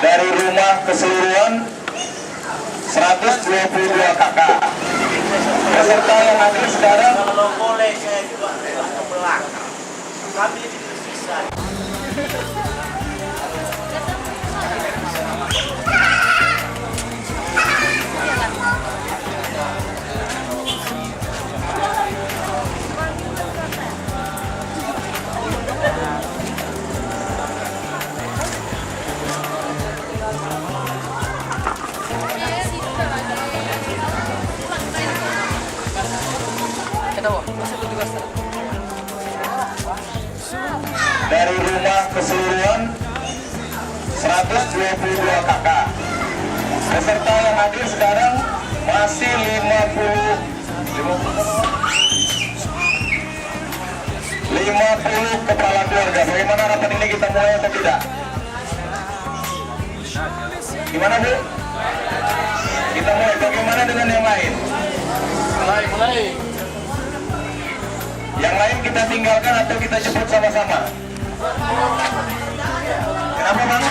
dari rumah keseluruhan 122 kakak. Peserta yang hadir sekarang kalau boleh saya juga ke belakang. Kami tidak bisa. dari rumah keseluruhan 122 kakak. Peserta yang hadir sekarang masih 50 kepala keluarga. Bagaimana harapan ini, kita mulai atau tidak? Gimana Bu? Kita mulai. Bagaimana dengan yang lain? Mulai. Yang lain kita tinggalkan atau kita jemput sama-sama? Kenapa Bang?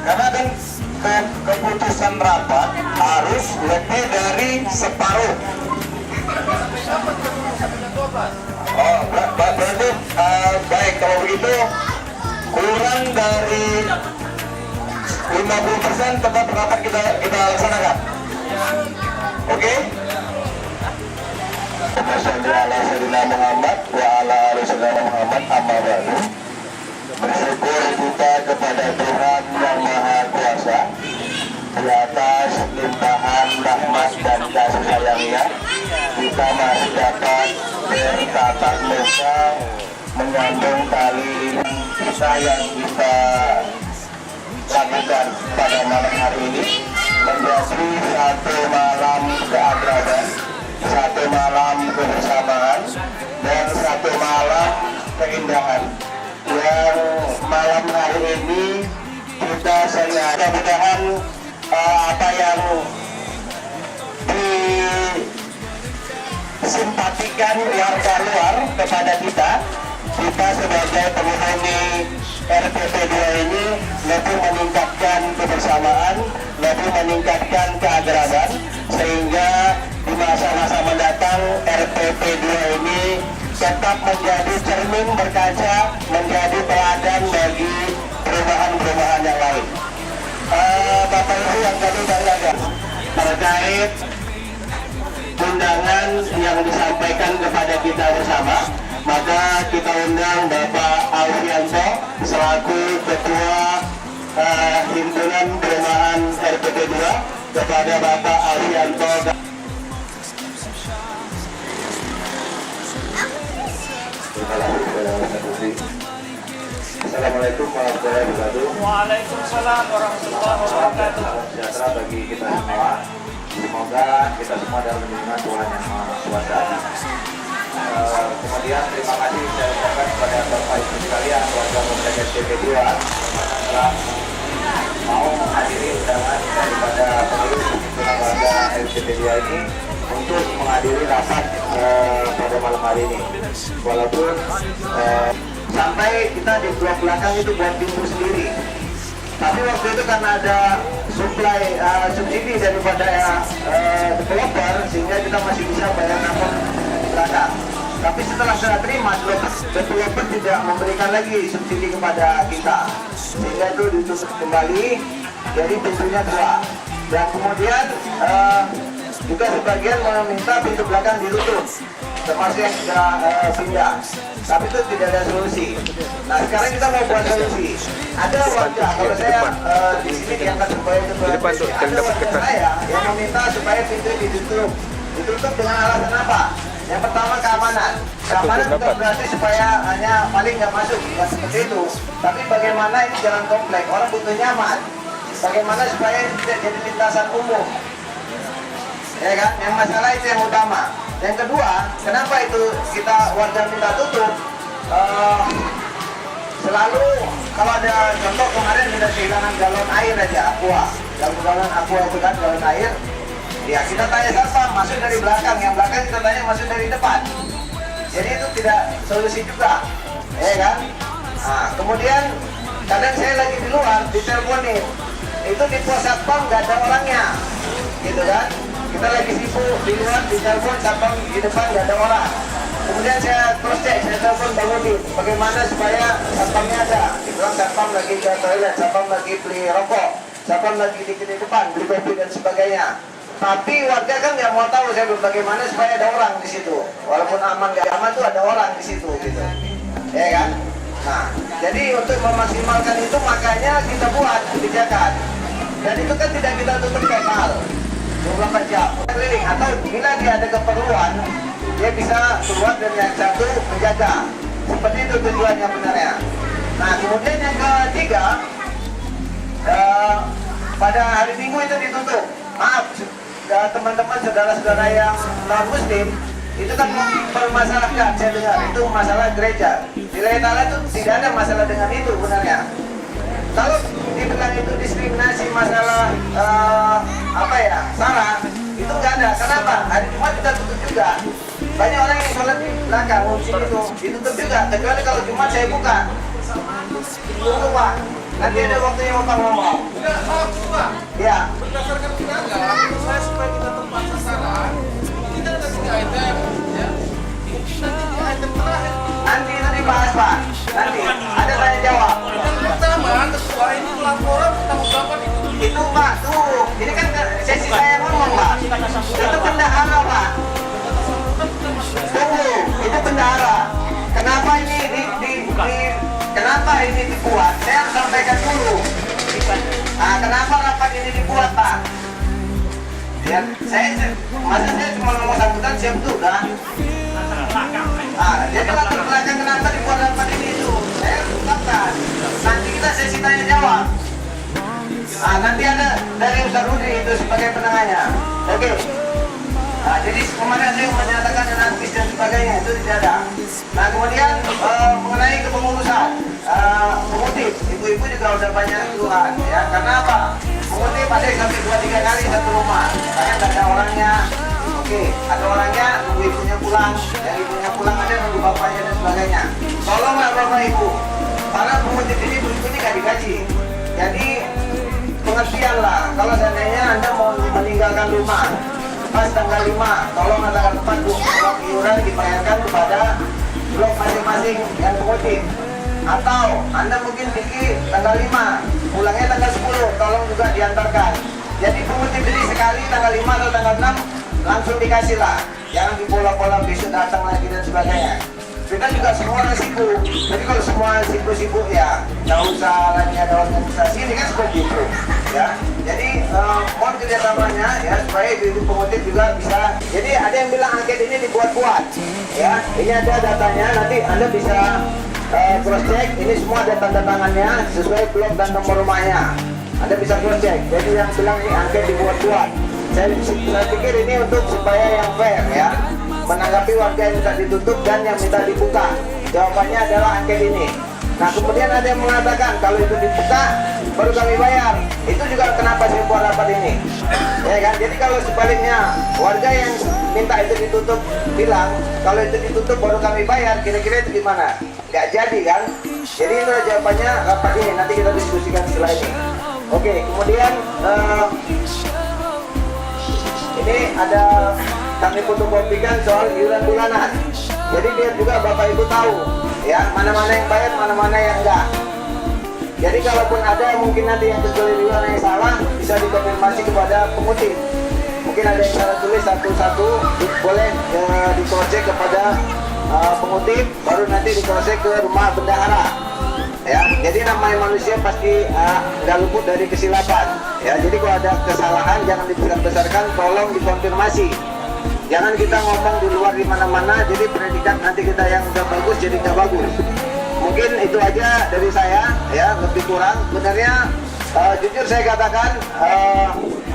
Karena kan keputusan rapat harus lebih dari separuh. Oh, berarti baik, kalau begitu kurang dari 50% tetap rapat kita laksanakan. Oke? Muhammad wa ala Muhammad amma ba'du. Bersyukur kita kepada Tuhan Yang Maha Kuasa di atas limpahan rahmat dan kasih sayangnya, kita masih dapat bertatap muka menyambung tali kita yang kita lakukan pada malam hari ini menjadi satu malam keakraban, satu malam kebersamaan, dan satu malam keindahan. Yang malam hari ini kita sengaja mudah-mudahan apa yang disimpatikan warga luar kepada kita sebagai penghuni RPP 2 ini lebih meningkatkan kebersamaan, lebih meningkatkan keakraban, sehingga di masa-masa mendatang RPP 2 ini tetap menjadi cermin berkaca, menjadi teladan bagi perubahan-perubahan yang lain. Bapak Ibu yang kami banggakan terkait undangan yang disampaikan kepada kita bersama, maka kita undang Bapak Alfianto selaku Ketua Himpunan Perumahan RPP 2 kepada Bapak Alfianto. Assalamualaikum warahmatullahi wabarakatuh. Waalaikumsalam warahmatullahi wabarakatuh. Salam sejahtera bagi kita semua. Semoga kita semua dalam lindungan Tuhan Yang Maha Kuasa. Kemudian terima kasih saya ucapkan kepada Bapak Ibu sekalian, warga pemuda RPP 2 telah mau menghadiri undangan daripada pengurus himpunan warga RPP 2 ini untuk menghadiri rapat pada malam hari ini. Walaupun sampai kita di blok belakang itu buat pintu sendiri, tapi waktu itu karena ada supply subsidi daripada developer, sehingga kita masih bisa bayar napon belakang. Tapi setelah saya terima, developer tidak memberikan lagi subsidi kepada kita, sehingga itu ditutup kembali, jadi pintunya 2. Dan kemudian juga sebagian meminta pintu belakang ditutup, termasuk yang sudah pindah. Tapi itu tidak ada solusi. Nah, sekarang kita mau buat solusi. Ada warga, kalau saya di sini diangkat supaya itu ada warga saya yang meminta supaya pintu ditutup. Ditutup dengan alasan apa? Yang pertama, keamanan. Keamanan bukan berarti supaya hanya paling nggak masuk, nggak seperti itu. Tapi bagaimana ini jalan komplek, orang butuh nyaman. Bagaimana supaya ini tidak jadi lintasan umum, ya kan? Yang masalah itu yang utama. Yang kedua, kenapa itu kita warga minta tutup? Selalu kalau ada contoh kemarin kita kehilangan galon air aja, aqua. Galon aqua itu kan galon air. Ya kita tanya siapa, masuk dari belakang, yang belakang kita tanya masuk dari depan. Jadi itu tidak solusi juga, ya kan? Nah, kemudian kadang saya lagi diteleponin. Itu di pos satpam nggak ada orangnya, gitu kan? Kita lagi sibuk di luar, di telepon satpam di depan nggak ada orang. Kemudian saya cross check, saya telepon Bang Udin, bagaimana supaya satpamnya ada. Dibilang satpam lagi ke toilet, satpam lagi beli rokok, satpam lagi di depan beli kopi dan sebagainya. Tapi warga kan nggak mau tahu saya bagaimana supaya ada orang di situ. Walaupun aman nggak aman tuh ada orang di situ, gitu, ya kan? Nah, jadi untuk memaksimalkan itu makanya kita buat kebijakan. Dan itu kan tidak kita tutup total 24 jam keliling, atau bila dia ada keperluan dia bisa keluar dan yang satu menjaga. Seperti itu tujuannya benarnya. Nah, kemudian yang ketiga, pada hari Minggu itu ditutup. Maaf teman-teman, saudara-saudara yang non muslim itu kan mempermasalahkan, saya dengar itu masalah gereja. Di lain hal itu tidak ada masalah dengan itu benarnya. Kalau dibilang itu diskriminasi masalah sara, itu nggak ada. Kenapa? Hari Jumat kita tutup juga. Banyak orang yang sholat di belakang musim itu ditutup juga. Kecuali kalau Jumat saya buka. Tunggu Pak, nanti ada waktunya Bapak ngomong. Ya. Berdasarkan undangan, saya supaya kita tepat sasaran, kita ada 3 item, ya. Mungkin nanti di item terakhir. Nanti itu dibahas Pak. Nanti ada tanya jawab. Yang pertama, ketua ini laporan tanggung jawab Itu Pak, tuh. Ini kan sesi saya ngomong Pak. Itu bendahara Pak. Tunggu, itu bendahara. Kenapa ini kenapa ini dibuat? Saya harus sampaikan dulu. Nah, kenapa rapat ini dibuat Pak? Ya, masa saya cuma ngomong sambutan siap tuh dah. Jadi latar belakang kenapa dibuat rapat ini itu? Saya ungkapkan. Nanti kita sesi tanya jawab. Nanti ada dari Ustaz Rudi itu sebagai penengahnya. Oke. Jadi kemarin saya menyatakan anarkis dan sebagainya itu tidak ada. Nah, kemudian mengenai kepengurusan pengutip, ibu-ibu juga udah banyak keluhan ya. Karena apa? Pengutip ada yang sampai 2-3 kali satu rumah, karena tidak ada orangnya. Oke, ada orangnya, nunggu ibunya pulang, yang ibunya pulang ada nunggu bapaknya dan sebagainya. Tolonglah bapak ibu, para pengutip ini ibu-ibu ini nggak digaji. Jadi pengertian lah, kalau seandainya Anda mau meninggalkan rumah pas tanggal 5, tolong tanggal 4 uang iuran dibayarkan kepada blok masing-masing yang pengutip. Atau Anda mungkin pergi tanggal 5, pulangnya tanggal 10, tolong juga diantarkan. Jadi pengutip ini sekali tanggal 5 atau tanggal 6 langsung dikasih lah, jangan dipola-pola besok datang lagi dan sebagainya. Kita juga semua orang sibuk, jadi kalau semua sibuk-sibuk ya nggak usah lagi ada organisasi, ini kan seperti itu ya. Jadi mohon kerjasamanya ya supaya ibu pengutip juga bisa. Jadi ada yang bilang angket ini dibuat-buat ya, ini ada datanya, nanti Anda bisa cross check, ini semua ada tanda tangannya sesuai blok dan nomor rumahnya, Anda bisa cross check. Jadi yang bilang ini angket dibuat-buat, saya pikir ini untuk supaya yang fair ya, menanggapi warga yang minta ditutup dan yang minta dibuka. Jawabannya adalah angket ini. Nah, kemudian ada yang mengatakan kalau itu dibuka baru kami bayar. Itu juga kenapa saya buat rapat ini, ya kan? Jadi kalau sebaliknya warga yang minta itu ditutup bilang kalau itu ditutup baru kami bayar, kira-kira itu gimana? Nggak jadi kan? Jadi itu jawabannya rapat ini. Nanti kita diskusikan setelah ini. Oke, kemudian ini ada kami fotokopikan soal iuran bulanan. Jadi biar juga Bapak Ibu tahu ya, mana-mana yang bayar, mana-mana yang enggak. Jadi kalaupun ada mungkin nanti yang iuran yang salah, bisa dikonfirmasi kepada pengutip. Mungkin ada yang salah tulis satu-satu, boleh diproses kepada pengutip, baru nanti diproses ke rumah bendahara. Ya, jadi namanya manusia pasti nggak luput dari kesilapan. Ya, jadi kalau ada kesalahan jangan dibesar-besarkan, tolong dikonfirmasi. Jangan kita ngomong di luar di mana-mana, jadi predikat nanti kita yang udah bagus jadi nggak bagus. Mungkin itu aja dari saya, ya lebih kurang. Sebenarnya jujur saya katakan,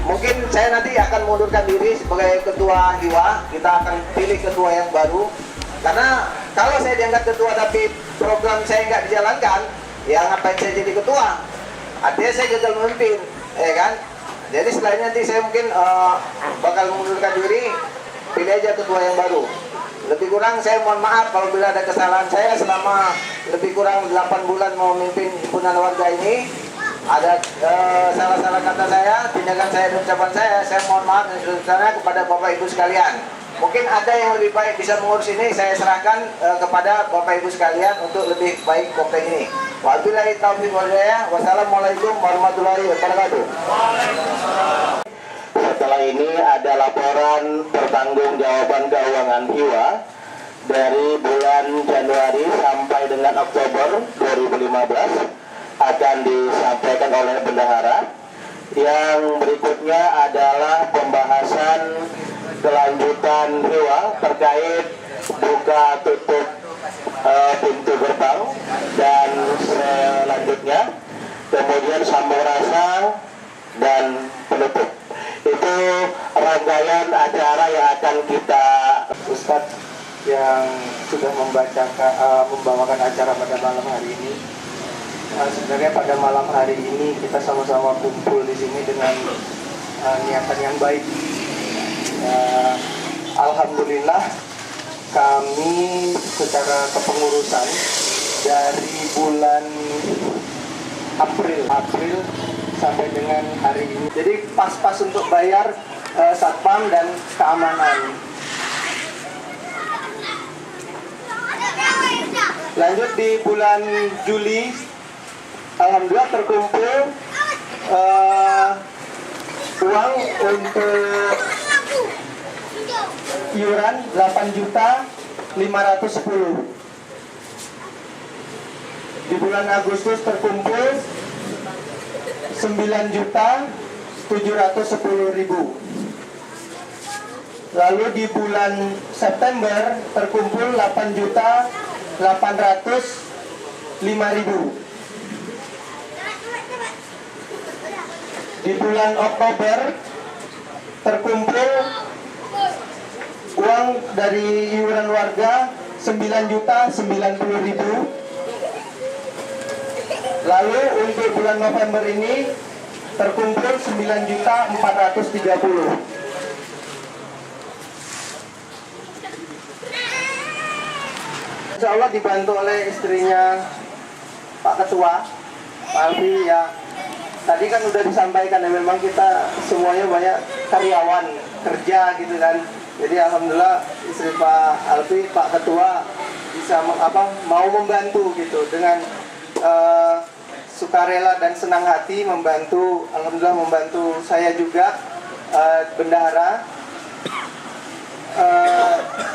mungkin saya nanti akan mundurkan diri sebagai ketua HIWA. Kita akan pilih ketua yang baru. Karena kalau saya diangkat ketua tapi program saya nggak dijalankan, ya ngapain saya jadi ketua? Artinya saya gagal memimpin, ya kan? Jadi selain nanti saya mungkin bakal mengundurkan diri, pilih aja ketua yang baru. Lebih kurang saya mohon maaf kalau bila ada kesalahan saya selama lebih kurang 8 bulan mau memimpin himpunan warga ini. ada salah-salah kata saya, tindakan saya dan ucapan saya mohon maaf dan sebesar-besarnya kepada Bapak Ibu sekalian. Mungkin ada yang lebih baik bisa mengurus ini, saya serahkan kepada Bapak Ibu sekalian untuk lebih baik komplek ini. Wabillahi taufiq wal hidayah. Wassalamualaikum warahmatullahi wabarakatuh. Setelah ini ada laporan pertanggungjawaban keuangan Hiwa dari bulan Januari sampai dengan Oktober 2015 akan disampaikan oleh bendahara. Yang berikutnya adalah pembahasan kelanjutan Hiwa terkait buka tutup pintu gerbang dan selanjutnya kemudian sambung rasa dan penutup. Itu rangkaian acara yang akan kita Ustadz yang sudah membawakan acara pada malam hari ini. Sebenarnya pada malam hari ini kita sama-sama kumpul di sini dengan niatan yang baik. Alhamdulillah kami secara kepengurusan dari bulan April sampai dengan hari ini. Jadi pas-pas untuk bayar satpam dan keamanan. Lanjut di bulan Juli, alhamdulillah terkumpul uang untuk iuran 8.510. Di bulan Agustus terkumpul 9.710.000. Lalu di bulan September terkumpul 8.805.000. Di bulan Oktober terkumpul uang dari iuran warga 9.090.000. Lalu untuk bulan November ini terkumpul 9.430.000. Insya Allah dibantu oleh istrinya Pak Ketua, Pak Alfi ya. Tadi kan udah disampaikan ya, memang kita semuanya banyak karyawan kerja gitu kan. Jadi alhamdulillah istri Pak Alfi, Pak Ketua bisa mau membantu gitu dengan sukarela dan senang hati membantu. Alhamdulillah membantu saya juga bendahara.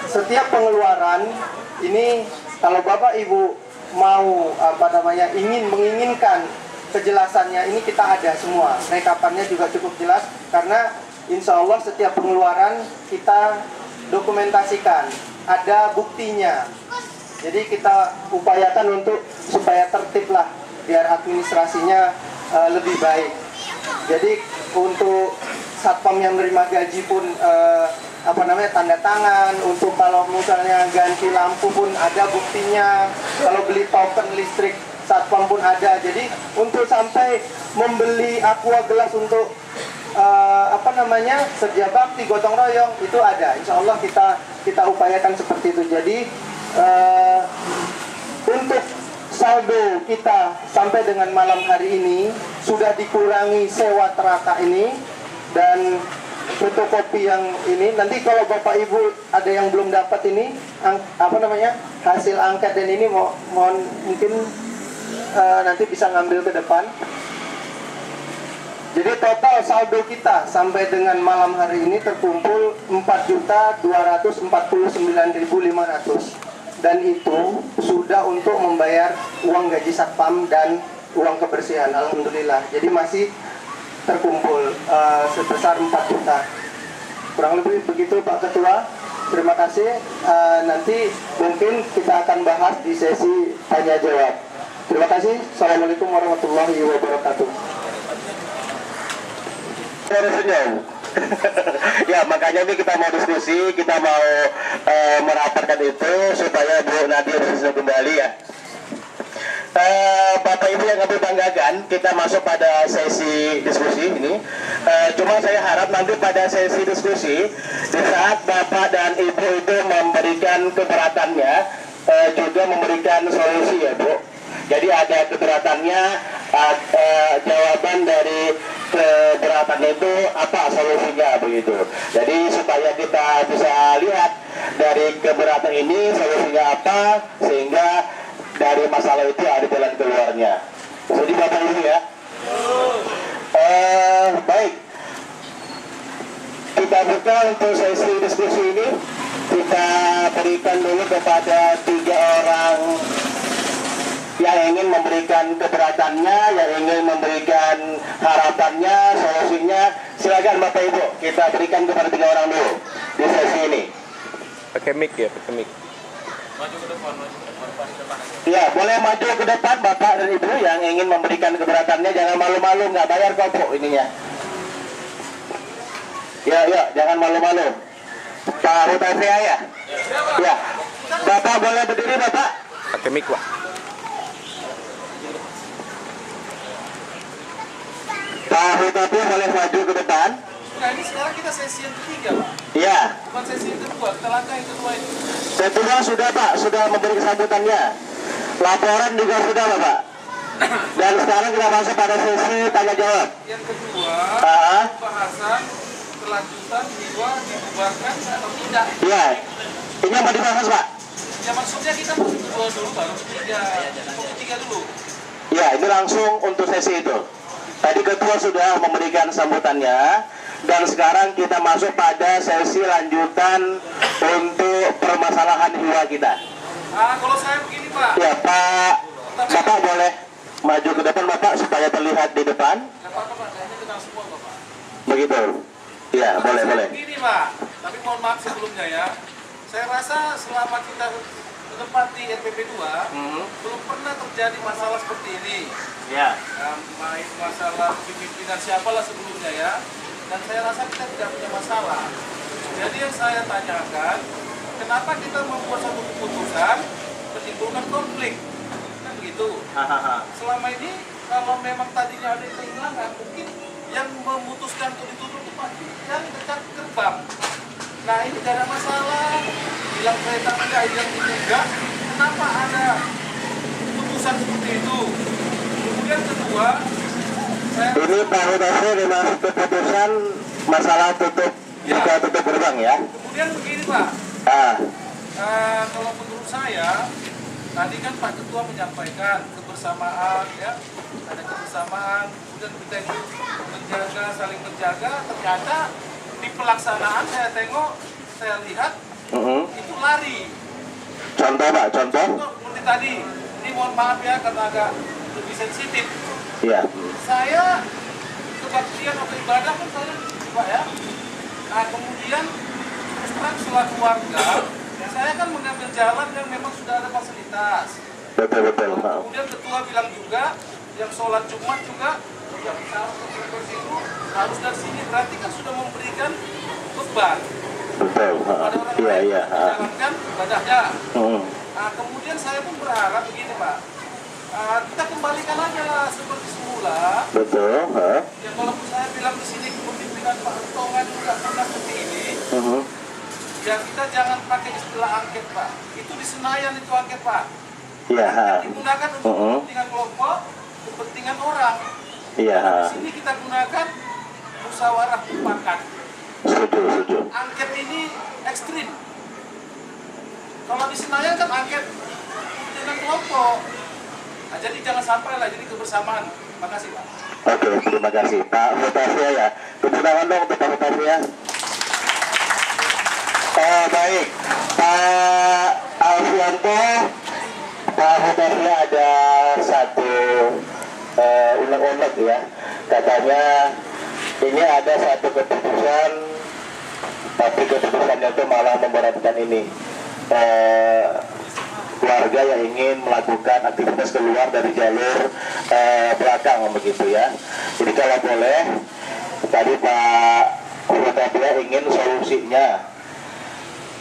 Setiap pengeluaran ini kalau Bapak Ibu mau menginginkan kejelasannya, ini kita ada semua, rekapannya juga cukup jelas karena insya Allah setiap pengeluaran kita dokumentasikan, ada buktinya. Jadi kita upayakan untuk supaya tertib lah, biar administrasinya lebih baik. Jadi untuk satpam yang menerima gaji pun tanda tangan. Untuk kalau misalnya ganti lampu pun ada buktinya. Kalau beli token listrik satpam pun ada. Jadi untuk sampai membeli aqua gelas untuk kerja bakti gotong royong itu ada. Insya Allah kita upayakan seperti itu. Jadi untuk saldo kita sampai dengan malam hari ini sudah dikurangi sewa teraka ini dan fotokopi yang ini. Nanti kalau Bapak Ibu ada yang belum dapat ini hasil angket dan ini mohon mungkin nanti bisa ngambil ke depan. Jadi total saldo kita sampai dengan malam hari ini terkumpul 4.249.500 dan itu sudah untuk membayar uang gaji satpam dan uang kebersihan. Alhamdulillah. Jadi masih terkumpul sebesar 4 juta. Kurang lebih begitu Pak Ketua. Terima kasih. Nanti mungkin kita akan bahas di sesi tanya jawab. Terima kasih. Assalamualaikum warahmatullahi wabarakatuh. Ya, makanya ini kita mau diskusi, kita mau merapatkan itu supaya Bu Nadia bisa kembali ya. Bapak Ibu yang kami banggakan, kita masuk pada sesi diskusi ini. Cuma saya harap nanti pada sesi diskusi, di saat Bapak dan Ibu itu memberikan keberatannya, juga memberikan solusi ya Bu. Jadi ada keberatannya, keberatannya itu apa solusinya begitu. Jadi supaya kita bisa lihat dari keberatan ini solusinya apa, sehingga dari masalah itu ada jalan keluarnya. Jadi Bapak Ibu ya. Baik, kita buka untuk sesi diskusi ini. Kita berikan dulu kepada 3 orang yang ingin memberikan keberatannya, yang ingin memberikan harapannya, solusinya. Silakan Bapak Ibu, kita berikan kepada 3 orang dulu di sesi ini. Pakai mic ya, pakai mic. Maju ke depan, maju ke depan, pas depan aja. Ya, boleh maju ke depan Bapak dan Ibu yang ingin memberikan keberatannya. Jangan malu-malu, nggak bayar kok ininya. Ya, jangan malu-malu. Pak Hutafia ya? Ya. Bapak boleh berdiri Bapak? Pakai mic, Pak. Pak Hutafia boleh maju ke depan? Nah ini sekarang kita sesi yang ketiga Pak. Ya. Bukan sesi yang kedua, kita langkah yang kedua ini. Kedua sudah Pak, sudah memberi sambutannya. Laporan juga sudah Bapak. Dan sekarang kita masuk pada sesi tanya jawab. Yang kedua, Ah. pembahasan kelanjutan jiwa dibubarkan atau tidak. Ya. Ini yang mau dibahas Pak? Ya maksudnya kita masuk kedua dulu baru ketiga. Ketiga dulu. Ya, ini langsung untuk sesi itu. Tadi ketua sudah memberikan sambutannya, dan sekarang kita masuk pada sesi lanjutan untuk permasalahan jiwa kita. Kalau saya begini Pak. Ya Bapak boleh maju ke depan Bapak supaya terlihat di depan. Nggak apa-apa Pak, kayaknya kenal semua Bapak. Begitu. Ya, boleh. Begini Pak, tapi mohon maaf sebelumnya ya. Saya rasa selama kita menempati RPP 2, belum pernah terjadi masalah seperti ini. Ya. Baik masalah pimpinan siapalah sebelumnya ya. Dan saya rasa kita tidak punya masalah. Jadi yang saya tanyakan, kenapa kita membuat satu keputusan menimbulkan konflik? Kan gitu. Selama ini kalau memang tadinya ada kehilangan, mungkin yang memutuskan untuk ditutup itu pasti yang dekat gerbang. Nah ini tidak ada masalah. Bilang kereta enggak, bilang ini enggak. Kenapa ada keputusan seperti itu? Kemudian kedua, Ini Pak Hutafia dimaksud keputusan masalah tutup gerbang ya. kemudian begini Pak. Kalau menurut saya, tadi kan Pak Ketua menyampaikan kebersamaan ya, ada kebersamaan, kemudian kita itu menjaga, saling menjaga. Ternyata di pelaksanaan saya tengok, saya lihat itu lari. Contoh Pak, contoh. Seperti tadi, ini mohon maaf ya karena agak lebih sensitif. Iya. Saya kebaktian atau ibadah kan saya Pak ya. Nah kemudian terus terang selaku warga, saya kan mengambil jalan yang memang sudah ada fasilitas. Betul. Kemudian ketua bilang juga, yang sholat Jumat juga, yang itu harus dari sini. Berarti kan sudah memberikan beban Betul. pada orang lain Iya. menjalankan ibadahnya. Nah, kemudian saya pun berharap begini Pak, kita kembalikan aja lah seperti semula. Betul. Ya walaupun saya bilang di sini kepemimpinan Pak Tongan juga pernah seperti ini. Ya kita jangan pakai istilah angket Pak. Itu di Senayan itu angket Pak. Iya. Digunakan untuk kepentingan kelompok, kepentingan orang. Iya. Di sini kita gunakan musyawarah mufakat. Setuju. Angket ini ekstrim. Kalau di Senayan kan angket kepentingan kelompok. Nah, jadi jangan sampai lah, jadi kebersamaan. Terima kasih Pak. Oke, terima kasih Pak Hutafia ya. Tepuk tangan dong untuk Pak Hutafia. Baik, Pak Alfianto, Pak Hutafia ada satu unek-unek ya. Katanya ini ada satu keputusan, tapi keputusannya itu malah memberatkan ini. Warga yang ingin melakukan aktivitas keluar dari jalur belakang begitu ya. Jadi kalau boleh, tadi Pak Hutafia ingin solusinya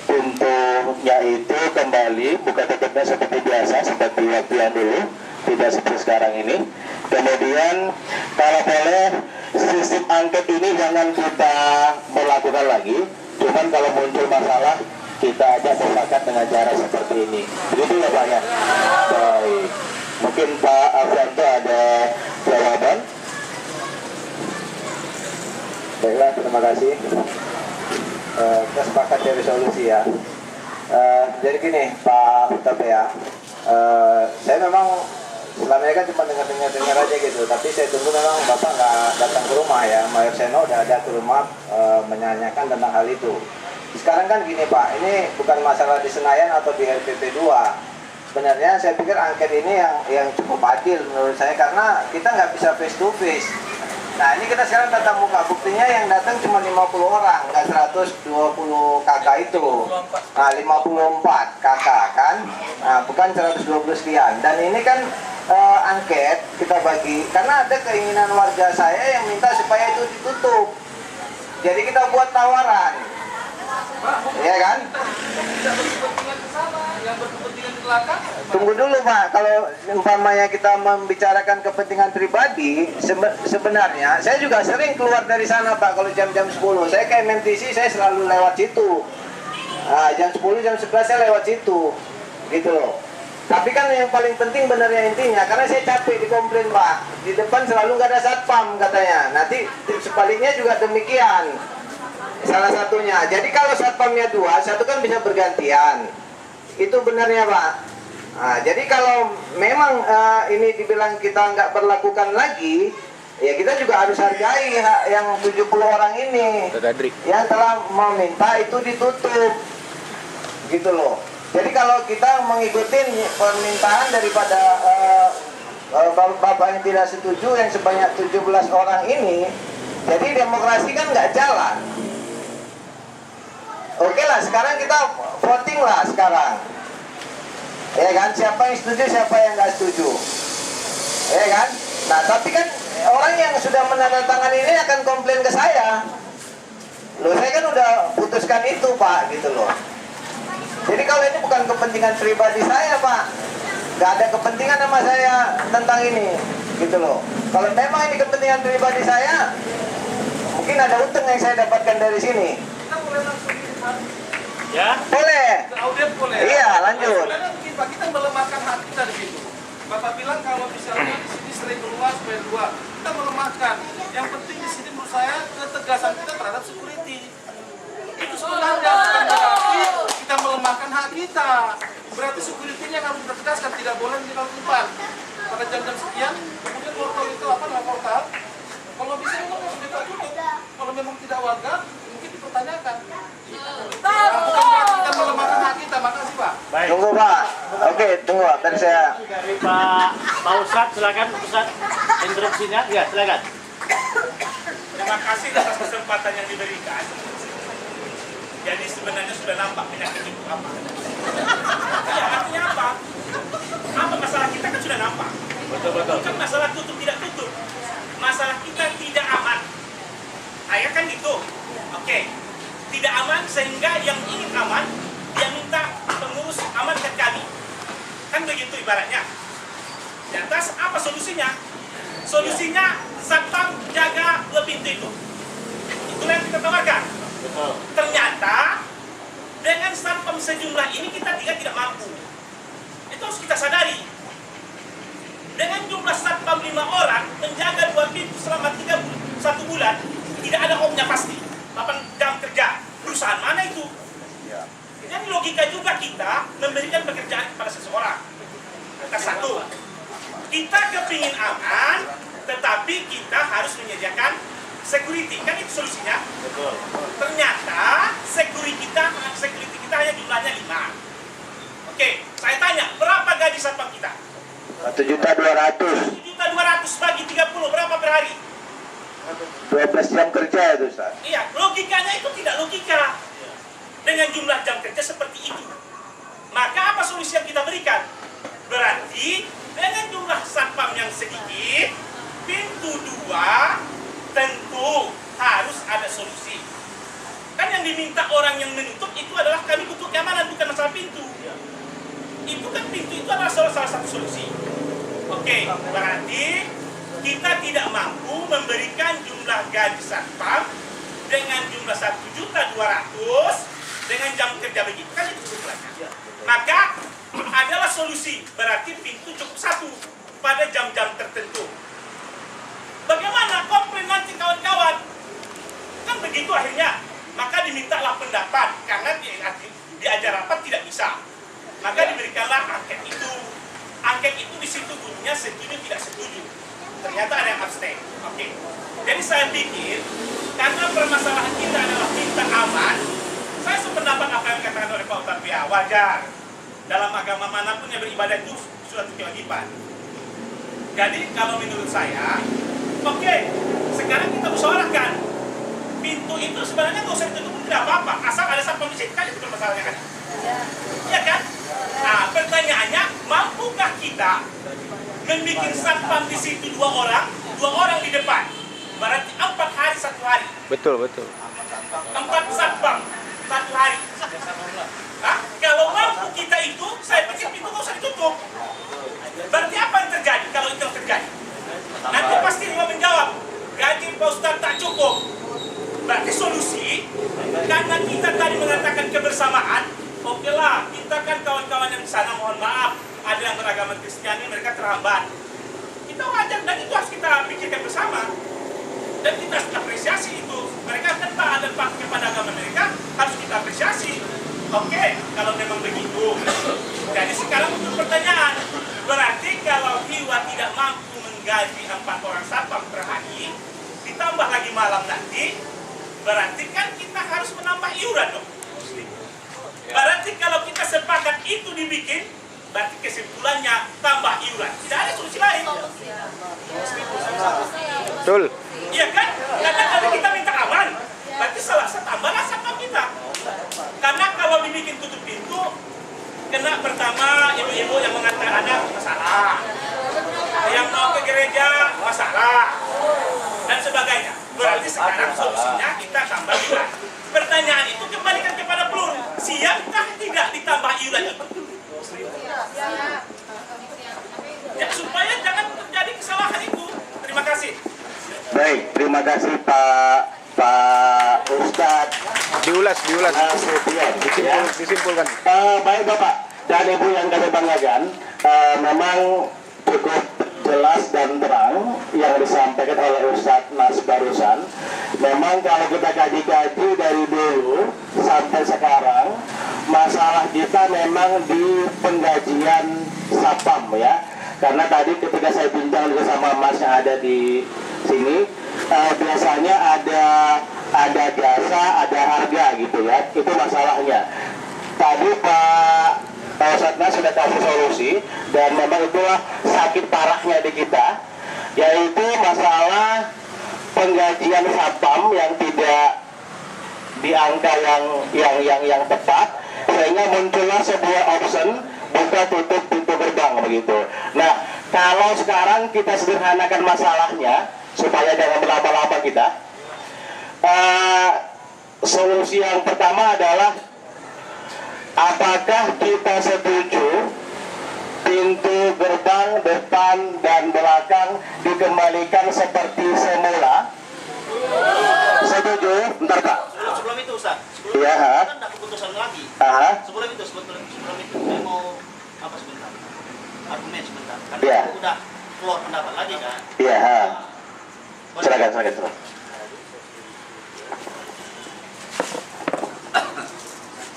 untuknya itu kembali buka tutupnya seperti biasa, seperti waktu yang dulu, tidak seperti sekarang ini. Kemudian kalau boleh sistem angket ini jangan kita melakukan lagi, cuman kalau muncul masalah kita aja bersepakat dengan cara seperti ini. Begitu ya Pak ya? Baik. Mungkin Pak Alfianto ada jawaban? terima kasih. Kita sepakat dari solusi ya. Jadi gini Pak Hutape ya, saya memang selama ini kan cuma dengar aja gitu, tapi saya tunggu memang Bapak nggak datang ke rumah ya. Mayor Seno udah ada ke rumah menanyakan tentang hal itu. Sekarang kan gini Pak, ini bukan masalah di Senayan atau di RPP 2. Sebenarnya saya pikir angket ini yang cukup adil menurut saya, karena kita nggak bisa face to face. Nah ini kita sekarang tatap muka, buktinya yang datang cuma 50 orang, nggak 120 kakak itu. Nah 54 kakak kan, nah, bukan 120 sekian. Dan ini kan angket kita bagi, karena ada keinginan warga saya yang minta supaya itu ditutup. Jadi kita buat tawaran. Iya kan? Tidak berkepentingan ke sana, yang berkepentingan di belakang. Tunggu dulu Pak, kalau umpamanya kita membicarakan kepentingan pribadi, sebenarnya saya juga sering keluar dari sana Pak, kalau jam-jam 10. Saya ke MNTC, saya selalu lewat situ. Nah, jam 10, jam 11 saya lewat situ. Gitu loh. Tapi kan yang paling penting benarnya intinya, karena saya capek dikomplain Pak. Di depan selalu nggak ada satpam katanya. Nanti sebaliknya juga demikian. Salah satunya. Jadi kalau satpamnya 2, satu kan bisa bergantian. Itu benarnya Pak. Nah, jadi kalau memang ini dibilang kita nggak berlakukan lagi, ya kita juga harus hargai hak yang 70 orang ini yang telah meminta itu ditutup. Gitu loh. Jadi kalau kita mengikuti permintaan daripada Bapak yang tidak setuju yang sebanyak 17 orang ini, jadi demokrasi kan nggak jalan. Oke lah, sekarang kita voting lah sekarang. Ya kan, siapa yang setuju, siapa yang nggak setuju. Ya kan? Nah, tapi kan orang yang sudah menandatangani ini akan komplain ke saya. Loh, saya kan udah putuskan itu, Pak, gitu loh. Jadi kalau ini bukan kepentingan pribadi saya, Pak. Nggak ada kepentingan sama saya tentang ini, gitu loh. Kalau memang ini kepentingan pribadi saya, mungkin ada untung yang saya dapatkan dari sini. Kita boleh langsung Pak. Ya? Boleh. Ke audit boleh. Iya, lanjut. Sebenarnya begini Pak, kita melemahkan hak kita di situ. Bapak bilang kalau misalnya di sini sering keluar supaya keluar, kita melemahkan. Yang penting di sini menurut saya ketegasan kita terhadap security. Itu sebenarnya bukan berarti kita melemahkan hak kita. Berarti security-nya yang harus kita tegaskan, tidak boleh dilakukan pada jam-jam sekian. Kemudian portal itu apa nama portal? Kalau bisa memang kita tutup. Kalau memang tidak warga, mungkin dipertanyakan. Kita melemahkan hak kita. Makasih Pak. Baik. Tunggu Pak. Oke, tunggu. Tadi saya. Dari Pak Ustadz, silakan Ustadz instruksinya. Ya, silakan. Terima kasih atas kesempatan yang diberikan. Jadi sebenarnya sudah nampak penyakit itu apa. Ya, artinya apa? Apa masalah kita kan sudah nampak. Betul-betul. Bukan masalah tutup tidak tutup. Masalah kita tidak aman. Ayah kan gitu. Oke. Tidak aman sehingga yang ingin aman, dia minta pengurus amankan kami. Kan begitu ibaratnya. Di atas apa solusinya? Solusinya satpam jaga 2 pintu itu. Itulah yang kita tawarkan. Betul. Ternyata dengan satpam sejumlah ini kita tidak mampu. Itu harus kita sadari. Dengan jumlah satpam 5 orang menjaga 2 pintu selama 1 bulan, tidak ada omnya pasti. 8 jam kerja. Perusahaan mana itu? Jadi logika juga kita memberikan pekerjaan kepada seseorang. Kata satu, kita kepingin aman, tetapi kita harus menyediakan security. Kan itu solusinya. Betul. Ternyata security kita hanya jumlahnya 5. Oke, saya tanya, berapa gaji satpam kita? 1.200.000. 1.200.000 bagi 30, berapa per hari? 12 jam kerja itu Ustaz. Iya, logikanya itu tidak logika. Dengan jumlah jam kerja seperti itu. Maka apa solusi yang kita berikan? Berarti dengan jumlah satpam yang sedikit, pintu 2 tentu harus ada solusi. Kan yang diminta orang yang menutup itu adalah kami butuh keamanan, bukan masalah pintu. Itu kan pintu itu adalah salah satu solusi. Oke, berarti kita tidak mampu memberikan jumlah gaji satpam dengan jumlah 1.200.000 dengan jam kerja begitu, kan itu jumlahnya. Maka adalah solusi, berarti pintu cukup 1 pada jam-jam tertentu. Bagaimana komplain nanti kawan-kawan? Kan begitu. begitu akhirnya, maka dimintalah pendapat karena di acara rapat tidak bisa. Maka diberikanlah angket itu. Angket itu di situ bunyinya setuju tidak setuju. Ternyata ada yang abstain. Oke. Jadi saya pikir karena permasalahan kita adalah minta aman, saya sependapat apa yang dikatakan oleh Pak Ustadz ya, wajar. Dalam agama manapun yang beribadah itu suatu kewajiban. Jadi kalau menurut saya, oke, sekarang kita musyawarahkan. Pintu itu sebenarnya nggak usah ditutup pun tidak apa-apa, asal ada satpam di situ kan itu masalahnya kan? Iya kan? Nah, pertanyaannya, mampukah kita membuat satpam di situ 2 orang di depan? Berarti 4 hari 1 hari. Betul, betul. 4 satpam 1 hari. Nah, kalau mampu kita itu, saya pikir pintu nggak usah ditutup. Berarti apa yang terjadi kalau itu yang terjadi? Nanti pasti dia menjawab, gaji Pak Ustadz tak cukup. Berarti solusi, karena kita tadi mengatakan kebersamaan, oke lah, kita kan kawan-kawan yang di sana, mohon maaf, ada yang beragama Kristiani, mereka terhambat. Kita wajar dan itu harus kita pikirkan bersama. Dan kita harus apresiasi itu. Mereka kan taat dan patuh kepada agama mereka, harus kita apresiasi. Oke, kalau memang begitu. Jadi sekarang untuk pertanyaan, berarti kalau Hiwa tidak mampu menggaji 4 orang satpam per hari, ditambah lagi malam nanti, berarti kan kita harus menambah iuran dong. Berarti kalau kita sepakat itu dibikin, berarti kesimpulannya tambah iuran. Tidak ada solusi lain. Betul. Iya kan? Karena kalau kita minta aman, berarti salah satu tambahlah satpam kita. Karena kalau dibikin tutup pintu, kena pertama ibu-ibu yang mengantar anak masalah, yang mau ke gereja masalah, dan sebagainya. Berarti sekarang solusinya kita tambah iuran. Pertanyaan itu kembalikan kepada Plur, siapkah tidak ditambah iuran itu? Ya, supaya jangan terjadi kesalahan itu. Terima kasih. Baik, terima kasih Pak Ustadz Diulas. Nasution, ya. Disimpulkan. Baik Bapak dan Ibu yang kami banggakan, memang cukup jelas dan terang yang disampaikan oleh Ustadz Nas barusan. Memang kalau kita kaji-kaji dari dulu sampai sekarang, masalah kita memang di penggajian satpam ya. Karena tadi ketika saya bincang juga sama Mas yang ada di sini, biasanya ada jasa, ada harga gitu ya. Itu masalahnya. Tadi Pak Ustadz Nas sudah kasih solusi dan memang itulah sakit parahnya di kita, yaitu masalah penggajian satpam yang tidak di angka yang tepat, sehingga muncullah sebuah option buka tutup pintu gerbang begitu. Nah, kalau sekarang kita sederhanakan masalahnya supaya jangan berlama-lama kita, solusi yang pertama adalah apakah kita setuju pintu gerbang depan dan belakang dikembalikan seperti semula? Setuju? Bentar Pak. Sebelum itu Ustaz, Iya, kan ada keputusan lagi. Sebelum itu saya mau apa sebentar? Argumen sebentar. Karena Iya. itu udah keluar pendapat lagi kan. Iya. Boleh? Silakan.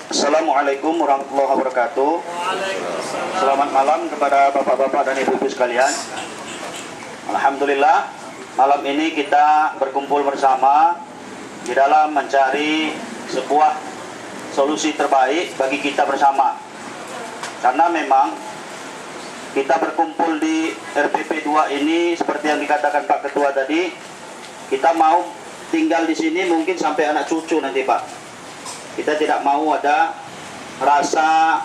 Assalamualaikum warahmatullahi wabarakatuh. Selamat malam kepada bapak-bapak dan ibu-ibu sekalian. Alhamdulillah, malam ini kita berkumpul bersama di dalam mencari sebuah solusi terbaik bagi kita bersama. Karena memang kita berkumpul di RPP 2 ini seperti yang dikatakan Pak Ketua tadi, kita mau tinggal di sini mungkin sampai anak cucu nanti Pak. Kita tidak mau ada rasa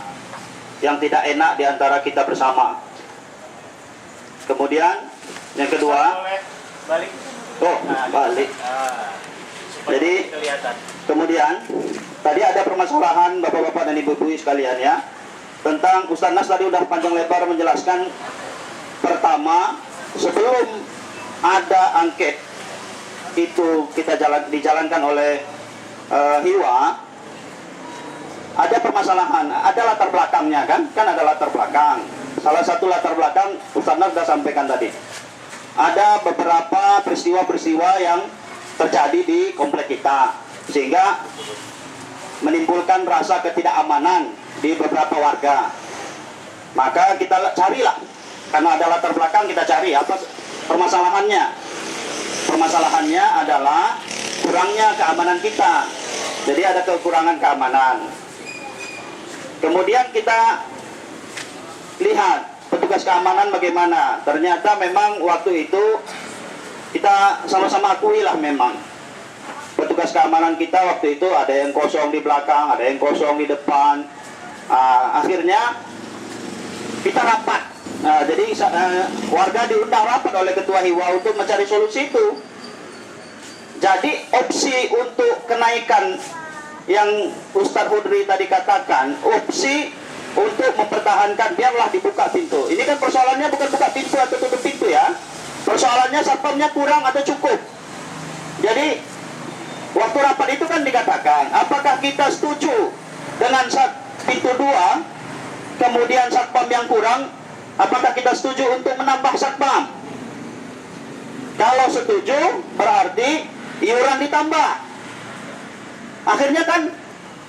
yang tidak enak di antara kita bersama. Kemudian yang kedua, Balik. balik. Jadi kemudian tadi ada permasalahan bapak-bapak dan ibu-ibu sekalian ya, tentang Ustaz Nas tadi udah panjang lebar menjelaskan. Pertama, sebelum ada angket itu dijalankan oleh Hiwa, ada permasalahan, ada latar belakangnya kan ada latar belakang. Salah satu latar belakang Ustaz Nas sudah sampaikan tadi. Ada beberapa peristiwa-peristiwa yang terjadi di komplek kita, sehingga menimbulkan rasa ketidakamanan di beberapa warga. Maka kita carilah, karena ada latar belakang, kita cari apa permasalahannya. Permasalahannya adalah kurangnya keamanan kita. Jadi ada kekurangan keamanan. Kemudian kita lihat petugas keamanan bagaimana. Ternyata memang waktu itu kita sama-sama akui lah, memang petugas keamanan kita waktu itu ada yang kosong di belakang, ada yang kosong di depan. Akhirnya kita rapat. Jadi warga diundang rapat oleh Ketua Hiwa untuk mencari solusi itu. Jadi opsi untuk kenaikan yang Ustadz Hudri tadi katakan, opsi untuk mempertahankan biarlah dibuka pintu. Ini kan persoalannya bukan buka pintu atau tutup pintu ya. Persoalannya satpamnya kurang atau cukup. Jadi waktu rapat itu kan dikatakan, apakah kita setuju dengan pintu 2, kemudian satpam yang kurang, apakah kita setuju untuk menambah satpam? Kalau setuju, berarti iuran ditambah. Akhirnya kan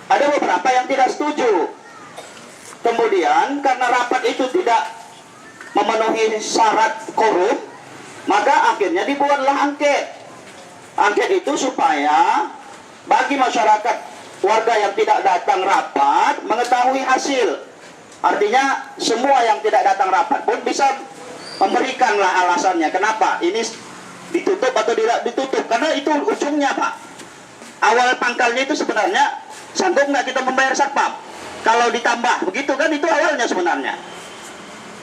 ada beberapa yang tidak setuju. Kemudian karena rapat itu tidak memenuhi syarat korum, maka akhirnya dibuatlah angket. Angket itu supaya bagi masyarakat, warga yang tidak datang rapat mengetahui hasil. Artinya semua yang tidak datang rapat pun bisa memberikanlah alasannya kenapa ini ditutup atau tidak ditutup. Karena itu ujungnya, Pak. Awal pangkalnya itu sebenarnya sanggup nggak kita membayar satpam? Kalau ditambah, begitu kan, itu awalnya sebenarnya.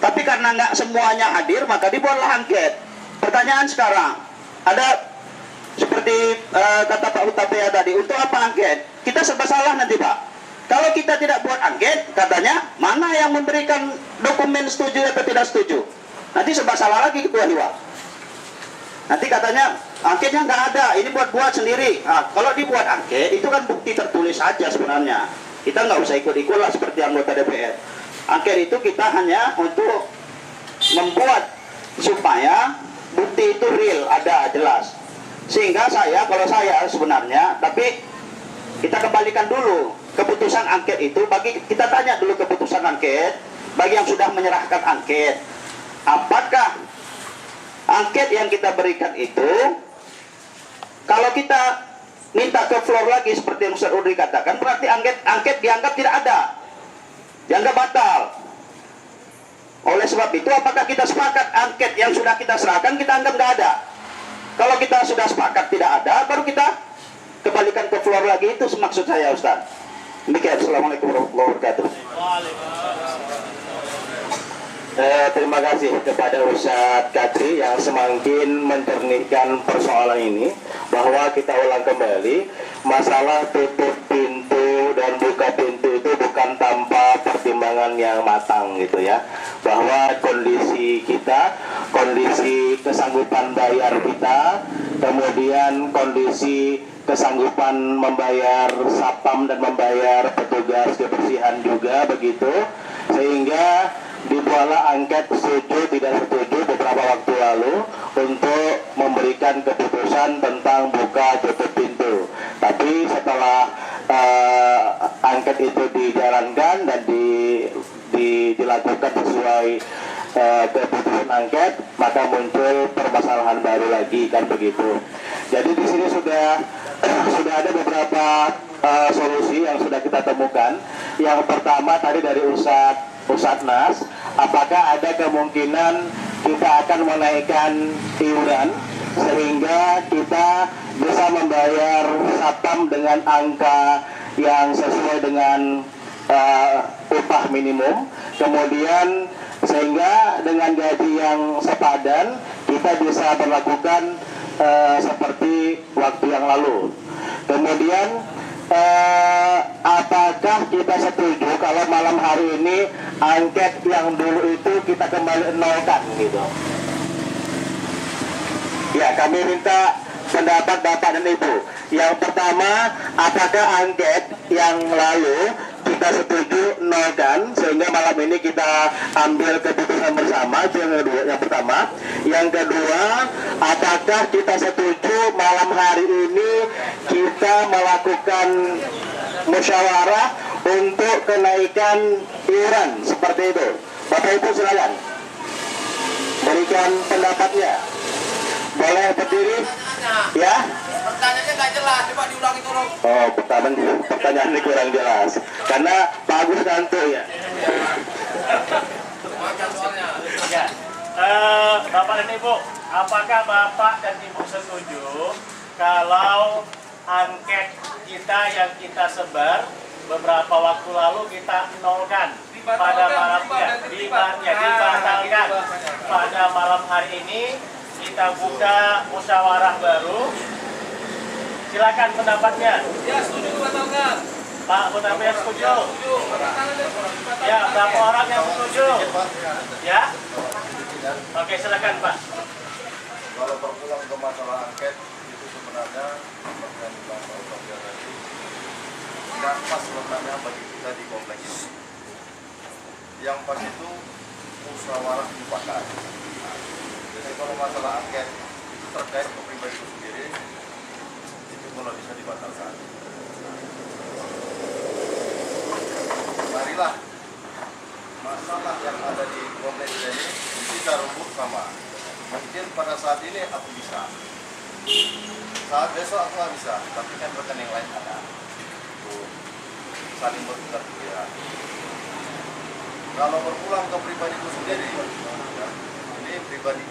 Tapi karena nggak semuanya hadir, maka dibuatlah angket. Pertanyaan sekarang, ada seperti kata Pak Utapea tadi, untuk apa angket? Kita serba salah nanti, Pak. Kalau kita tidak buat angket, katanya mana yang memberikan dokumen setuju atau tidak setuju? Nanti serba salah lagi Ketua Hiwa. Nanti katanya angketnya nggak ada, ini buat sendiri. Nah, kalau dibuat angket, itu kan bukti tertulis saja sebenarnya. Kita nggak usah ikut-ikut lah seperti anggota DPR. Angket itu kita hanya untuk membuat supaya bukti itu real, ada, jelas. Sehingga kalau saya sebenarnya, tapi kita kembalikan dulu keputusan angket itu, kita tanya dulu keputusan angket, bagi yang sudah menyerahkan angket, apakah angket yang kita berikan itu, kalau kita minta ke floor lagi seperti yang Ustaz Udri katakan, berarti angket dianggap tidak ada, dianggap batal. Oleh sebab itu, apakah kita sepakat angket yang sudah kita serahkan kita anggap nggak ada? Kalau kita sudah sepakat tidak ada, baru kita kembalikan ke floor lagi. Itu maksud saya, Ustaz. Demikian. Assalamualaikum warahmatullahi wabarakatuh. Terima kasih kepada Ustadz Kadri yang semakin menjernihkan persoalan ini, bahwa kita ulang kembali, masalah tutup pintu dan buka pintu itu bukan tanpa pertimbangan yang matang gitu ya, bahwa kondisi kita, kondisi kesanggupan bayar kita, kemudian kondisi kesanggupan membayar satpam dan membayar petugas kebersihan juga begitu, sehingga dibuatlah angket setuju tidak setuju beberapa waktu lalu untuk memberikan keputusan tentang buka tutup pintu. Tapi setelah angket itu dijalankan dan dilakukan sesuai keputusan angket, maka muncul permasalahan baru lagi, kan begitu. Jadi di sini sudah ada beberapa solusi yang sudah kita temukan. Yang pertama tadi dari Ustadz Nas, apakah ada kemungkinan kita akan menaikkan iuran sehingga kita bisa membayar satpam dengan angka yang sesuai dengan upah minimum, kemudian sehingga dengan gaji yang sepadan kita bisa berlakukan seperti waktu yang lalu. Kemudian apakah kita setuju kalau malam hari ini angket yang dulu itu kita kembali nolkan gitu? Ya, kami minta pendapat Bapak dan Ibu. Yang pertama, apakah angket yang lalu kita setuju nolkan, sehingga malam ini kita ambil keputusan bersama. Itu yang pertama. Yang kedua, apakah kita setuju malam hari ini kita melakukan musyawarah untuk kenaikan iuran seperti itu? Bapak Ibu silakan berikan pendapatnya. Boleh berdiri? Ya? Pertanyaannya nggak jelas, coba diulangi tolong. Oh, pertanyaan ini kurang jelas karena bagus ngantuk ya. Ya. Bapak dan Ibu, apakah Bapak dan Ibu setuju kalau angket kita yang kita sebar beberapa waktu lalu kita nolkan pada malamnya, dibatalkan pada malam hari ini, kita buka musyawarah baru. Silakan pendapatnya. Ya, setuju dibatalkan. Pak Mutamir setuju. Ya, berapa orang yang setuju? Ya. Oke, silakan Pak. Kalau berpulang ke masalah angket itu sebenarnya seperti yang dibahas oleh Pak Tia tadi, tidak pas letaknya bagi kita di kompleks ini. Yang pas itu musyawarah mufakat. Jadi kalau masalah angket itu terkait ke pribadi itu sendiri, itu kalau bisa dibatalkan. Marilah masalah yang ada di kompleks ini kita rebut sama. Mungkin pada saat ini aku bisa, saat besok aku nggak bisa, tapi kan rekening lain ada. Itu saling bertukar pikiran. Kalau berpulang ke pribadiku sendiri, ya, ini pribadi.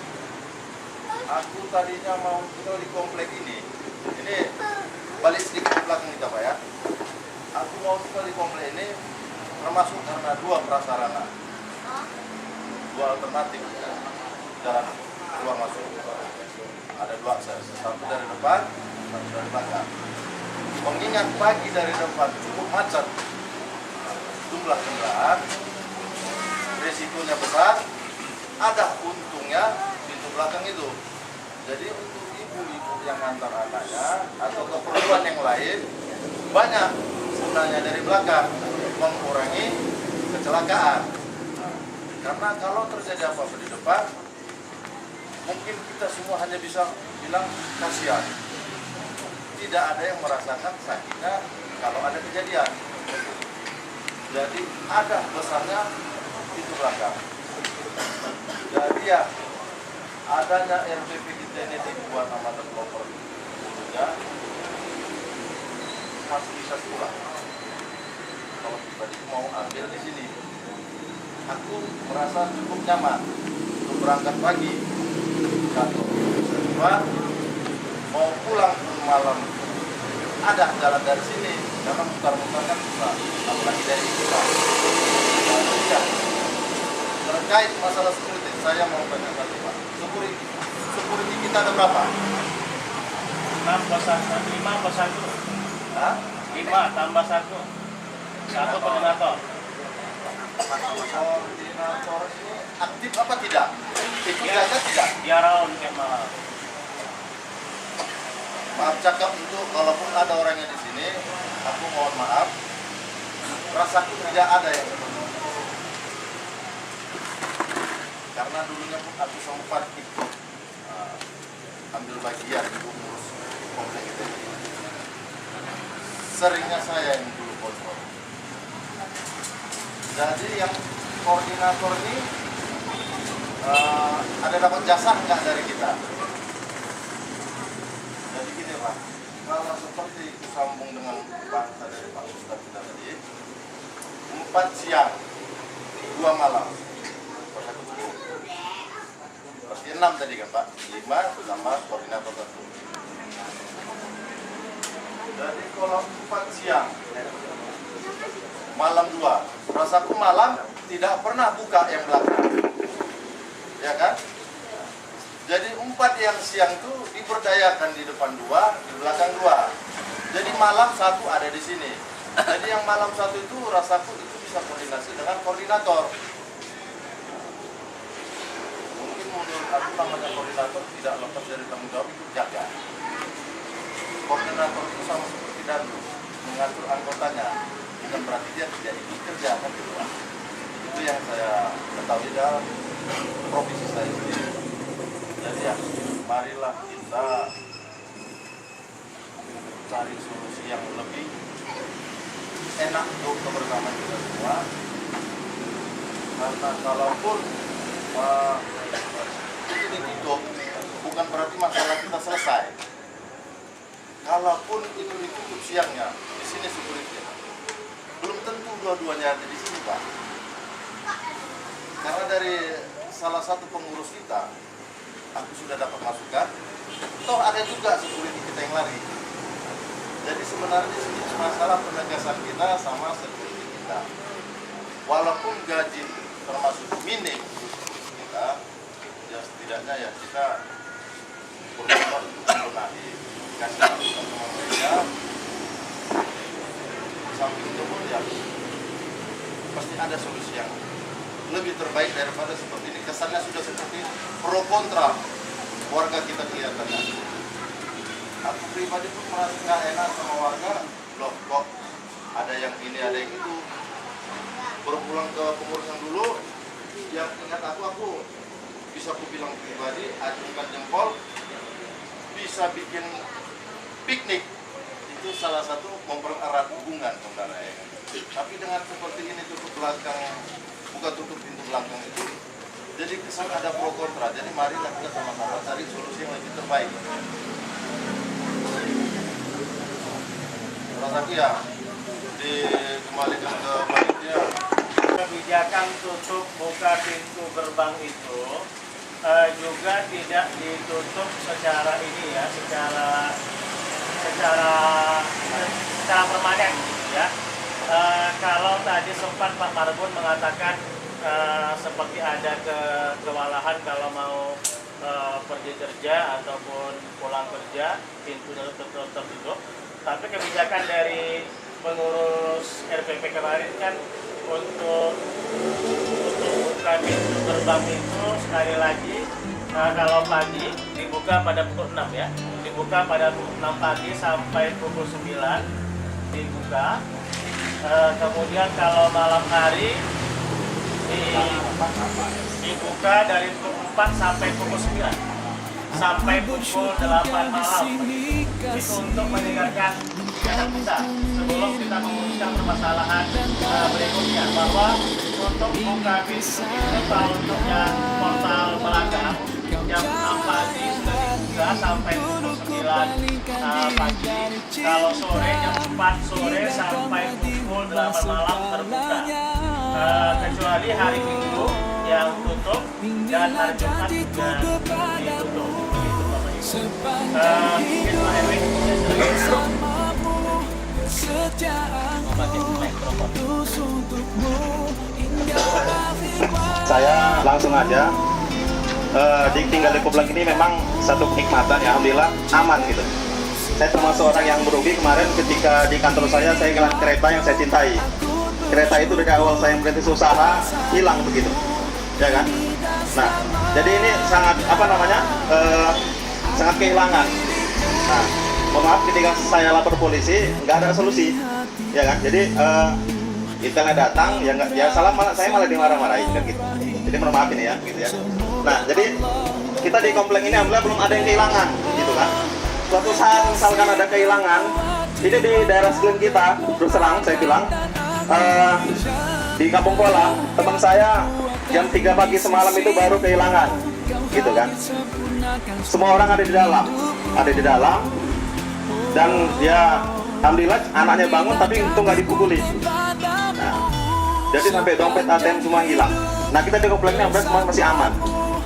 Aku tadinya mau tinggal di komplek ini balik sedikit ke belakang kita Pak ya. Aku mau tinggal di komplek ini termasuk karena dua prasarana, dua alternatif ya, jalan keluar masuk. Ada dua akses, satu dari depan, satu dari belakang. Mengingat pagi dari depan cukup macet, jumlah kendaraan, resikonya besar, ada untungnya pintu belakang itu. Jadi untuk ibu-ibu yang antar anaknya atau keperluan yang lain, banyak sebenarnya dari belakang, mengurangi kecelakaan. Karena kalau terjadi apa-apa di depan, mungkin kita semua hanya bisa bilang kasihan. Tidak ada yang merasakan sakitnya kalau ada kejadian. Jadi ada besarnya pintu belakang. Jadi ya adanya RPP kita ini dibuat amat terpelopor ya, masih bisa pulang. Kalau pribadi mau ambil di sini, aku merasa cukup nyaman untuk berangkat pagi kantor. Kedua, mau pulang malam ada jalan dari sini, karena mutar-mutar kan susah, apalagi dari kita. Ya, terkait masalah security, saya mau tanya tadi Pak, security kita ada berapa? 5 plus 1. Hah? 5 tambah 1. 1 koordinator. Koordinator ini aktif apa tidak? Ikut jaga tidak? Dia round tiap malam. Maaf cakap untuk kalaupun ada orangnya di sini, aku mohon maaf, rasaku tidak ada yang seperti itu. Karena dulunya pun aku sempat ikut ambil bagian untuk ngurus komplek itu. Seringnya saya yang dulu kontrol. Jadi yang koordinator ini ada dapat jasa nggak dari kita? Jadi gini Pak, kalau seperti sambung dengan bahasa dari Pak Ustadz kita tadi, 4 siang, 2 malam, persatu cukup. Pasti 6 tadi kan Pak, 5 sama koordinator satu. Jadi kalau 4 siang, malam 2, rasaku malam tidak pernah buka yang belakang, ya kan? Jadi 4 yang siang itu diberdayakan di depan 2, di belakang 2. Jadi malam 1 ada di sini. Jadi yang malam 1 itu rasaku itu bisa koordinasi dengan koordinator. Mungkin menurut aku namanya koordinator tidak lepas dari tanggung jawab itu jaga. Koordinator itu sama seperti dandu, mengatur anggotanya, bukan berarti dia tidak ikut. diketahui dalam provinsi saya sendiri. Jadi ya, marilah kita cari solusi yang lebih enak untuk kebersamaan kita semua. Karena kalaupun itu ditutup, bukan berarti masalah kita selesai. Kalaupun itu ditutup siangnya, di sini security, belum tentu dua-duanya ada di sini, Pak. Karena dari salah satu pengurus kita, aku sudah dapat masukan, toh ada juga security kita yang lari. Jadi sebenarnya di sini masalah penegasan kita sama security kita. Walaupun gaji termasuk minim kita, ya setidaknya ya kita berusaha untuk membenahi kasih masukan sama mereka. Sampai itu pun ya pasti ada solusi yang lebih terbaik daripada seperti ini. Kesannya sudah seperti pro kontra warga kita kelihatannya. Aku pribadi pun merasa nggak enak sama warga. Loh kok ada yang ini ada yang itu. Berpulang ke pengurusan dulu, yang ingat aku bisa aku bilang pribadi, acungkan jempol, bisa bikin piknik. Itu salah satu mempererat hubungan saudara ya. Tapi dengan seperti ini tutup belakang, bukan tutup pintu belakang itu, jadi kesan ada pro kontra. Jadi marilah kita sama-sama cari solusi yang lebih terbaik. Menurut aku ya, dikembalikan ke panitia. Kebijakan tutup buka pintu gerbang itu juga tidak ditutup secara ini ya, secara permanen ya. Kalau tadi sempat Pak Marbun mengatakan seperti ada kewalahan kalau mau pergi kerja ataupun pulang kerja pintu tertutup. Tapi kebijakan dari pengurus RPP kemarin kan untuk buka pintu gerbang itu sekali lagi kalau pagi dibuka pada pukul 6 ya, dibuka pada pukul 6 pagi sampai pukul 9 dibuka. Kemudian kalau malam hari dibuka dari pukul 4 sampai pukul 9 sampai pukul 8 malam. Itu untuk mendengarkan kita sebelum kita memutuskan permasalahan berikutnya, bahwa untuk buka pintu itu kalau untuk yang portal belakang jam 6 pagi sudah dibuka sampai pukul 9 pagi. Kalau sore jam 4 sore sampai pukul 8 malam terbuka. Kecuali hari Minggu yang tutup dan hari Jumat juga ditutup. Begitu Bapak Ibu. Mungkin Pak Erwin Saya langsung aja. Tinggal di Komplek ini memang satu kenikmatan ya, alhamdulillah aman gitu. Saya termasuk orang yang merugi kemarin ketika di kantor saya kehilangan kereta yang saya cintai. Kereta itu dari awal saya merintis usaha hilang begitu, ya kan? Nah, jadi ini sangat sangat kehilangan. Nah, mohon maaf ketika saya lapor polisi nggak ada solusi, ya kan? Jadi internet datang ya nggak, ya salah saya malah dimarah-marahin kan gitu. Jadi mohon maaf ini ya, gitu ya. Nah, jadi kita di komplek ini alhamdulillah belum ada yang kehilangan, gitu kan? Suatu saat misalkan ada kehilangan, ini di daerah sekeliling kita, terus terang saya bilang. Di Kampung Kola, teman saya jam 3 pagi semalam itu baru kehilangan, gitu kan. Semua orang ada di dalam, dan dia alhamdulillah anaknya bangun tapi untung nggak dipukuli. Nah, jadi sampai dompet ATM semua hilang. Nah, kita di kompleknya semua masih aman.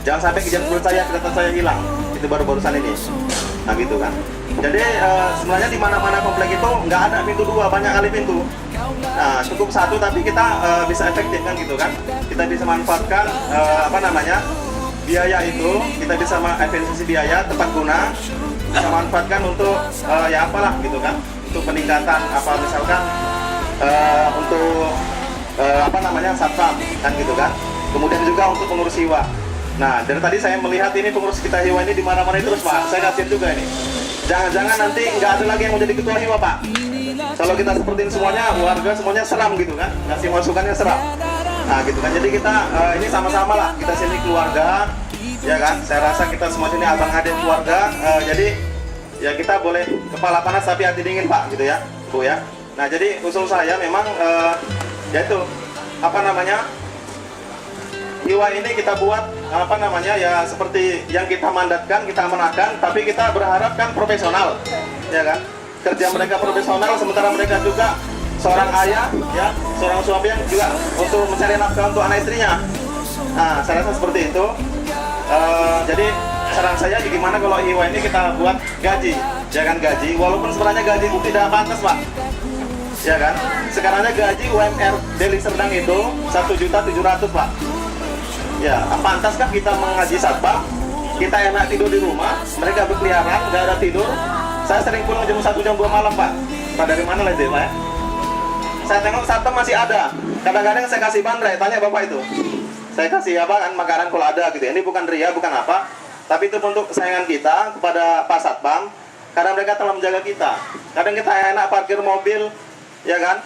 Jangan sampai kejadian seperti saya, kereta saya hilang. Itu baru-barusan ini. Nah, gitu kan. Jadi sebenarnya di mana-mana komplek itu nggak ada pintu dua, banyak kali pintu. Nah, cukup satu tapi kita bisa efektif kan gitu kan. Kita bisa manfaatkan biaya itu, kita bisa efisiensi biaya tepat guna, bisa manfaatkan untuk ya apalah gitu kan, untuk peningkatan misalkan untuk satpam kan gitu kan. Kemudian juga untuk pengurus Hiwa. Nah, dari tadi saya melihat ini pengurus kita Hiwa ini di mana-mana terus Pak. Saya kasihan juga ini. Jangan-jangan nanti nggak ada lagi yang mau jadi ketua Hiwa Pak. Kalau kita seperti semuanya, warga semuanya seram gitu kan, ngasih masukannya seram. Nah gitu kan, jadi kita ini sama-sama lah, kita sini keluarga, ya kan. Saya rasa kita semua sini abang adik keluarga, jadi ya kita boleh kepala panas tapi hati dingin Pak, gitu ya Bu ya. Nah jadi usul saya memang yaitu apa namanya, Hiwa ini kita buat apa namanya ya seperti yang kita mandatkan, kita amanahkan, tapi kita berharap kan profesional, ya kan. Kerja mereka profesional, sementara mereka juga seorang ayah, ya, seorang suami yang juga untuk mencari nafkah untuk anak istrinya. Nah, saya rasa seperti itu. Jadi saran saya gimana kalau Hiwa ini kita buat gaji, jangan gaji, walaupun sebenarnya gaji itu tidak pantas Pak, ya kan. Sekarangnya gaji UMR Deli Serdang itu 1.700.000 Pak. Ya, pantaskah kita mengaji satpam? Kita enak tidur di rumah, mereka berkeliaran, nggak ada tidur. Saya sering pulang jam 1 jam 2 malam Pak. Pak dari mana lah itu Pak ya? Saya tengok satpam masih ada. Kadang-kadang saya kasih bandrai, tanya Bapak itu. Saya kasih apa kan makanan kalau ada gitu. Ini bukan ria, bukan apa. Tapi itu untuk kesayangan kita kepada Pak Satpam. Karena mereka telah menjaga kita. Kadang kita enak parkir mobil, ya kan,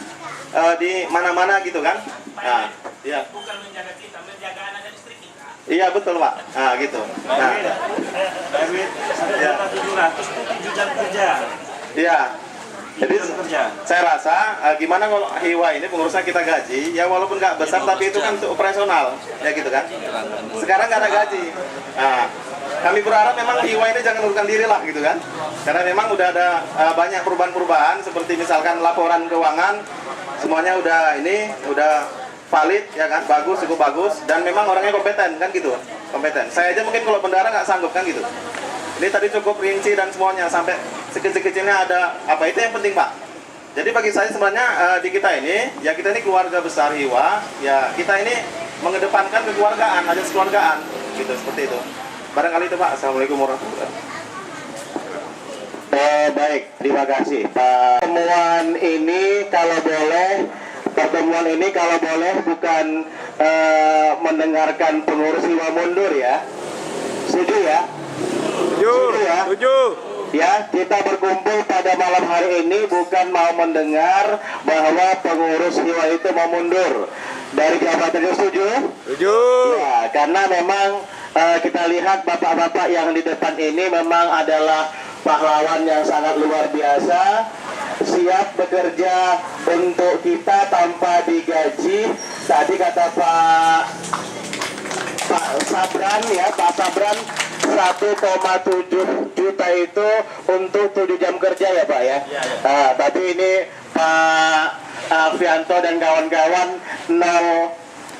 di mana-mana gitu kan. Nah, iya. Bukan menjaga kita, menjaga anak dan istri kita. Iya betul Pak. Nah gitu. Nah, David, 1.700 itu 7 jam kerja. iya. Jadi saya rasa gimana kalau Hiwa ini pengurusnya kita gaji, ya walaupun nggak besar tapi itu kan untuk operasional, ya gitu kan. Sekarang nggak ada gaji. Nah, kami berharap memang Hiwa ini jangan uruskan diri lah gitu kan. Karena memang udah ada banyak perubahan-perubahan seperti misalkan laporan keuangan semuanya udah valid ya kan, bagus, cukup bagus, dan memang orangnya kompeten kan gitu, kompeten. Saya aja mungkin kalau bendara nggak sanggup kan gitu. Ini tadi cukup rinci dan semuanya sampai sekecil-kecilnya ada apa, itu yang penting Pak. Jadi bagi saya sebenarnya di kita ini, ya kita ini keluarga besar Hiwa, ya kita ini mengedepankan kekeluargaan, ajas keluargaan, gitu seperti itu. Barangkali itu Pak. Assalamualaikum warahmatullahi wabarakatuh. Baik, terima kasih Pak. Pertemuan ini kalau boleh bukan mendengarkan pengurus Hiwa mundur ya. Setuju ya? Setuju ya? Setuju. Ya, kita berkumpul pada malam hari ini bukan mau mendengar bahwa pengurus Hiwa itu mau mundur dari jabatan. Setuju? Setuju. Ya, karena memang kita lihat bapak-bapak yang di depan ini memang adalah pahlawan yang sangat luar biasa, siap bekerja untuk kita tanpa digaji. Tadi kata Pak Sabran ya, Pak Sabran 1,7 juta itu untuk 7 jam kerja ya Pak ya. Nah, tapi ini Pak Alfianto dan kawan-kawan 0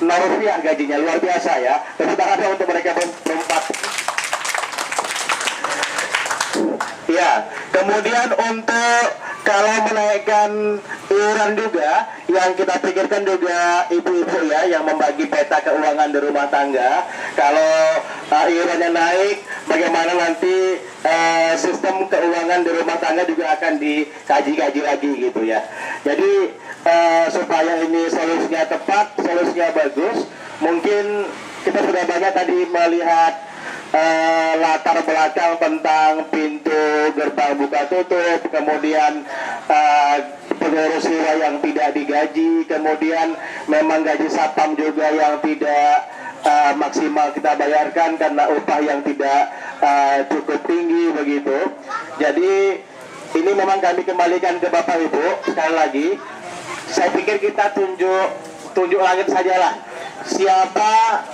rupiah gajinya, luar biasa ya. Tepuk tangan untuk mereka berempat. Ya, kemudian untuk kalau menaikkan iuran juga, yang kita pikirkan juga ibu-ibu ya, yang membagi peta keuangan di rumah tangga. Kalau iurannya naik, bagaimana nanti sistem keuangan di rumah tangga juga akan dikaji-kaji lagi gitu ya. Jadi supaya ini solusinya tepat, solusinya bagus, mungkin kita sudah banyak tadi melihat latar belakang tentang pintu gerbang buka tutup, kemudian pengurus Hiwa yang tidak digaji, kemudian memang gaji satpam juga yang tidak maksimal kita bayarkan karena upah yang tidak cukup tinggi begitu. Jadi ini memang kami kembalikan ke Bapak Ibu sekali lagi. Saya pikir kita tunjuk langit sajalah siapa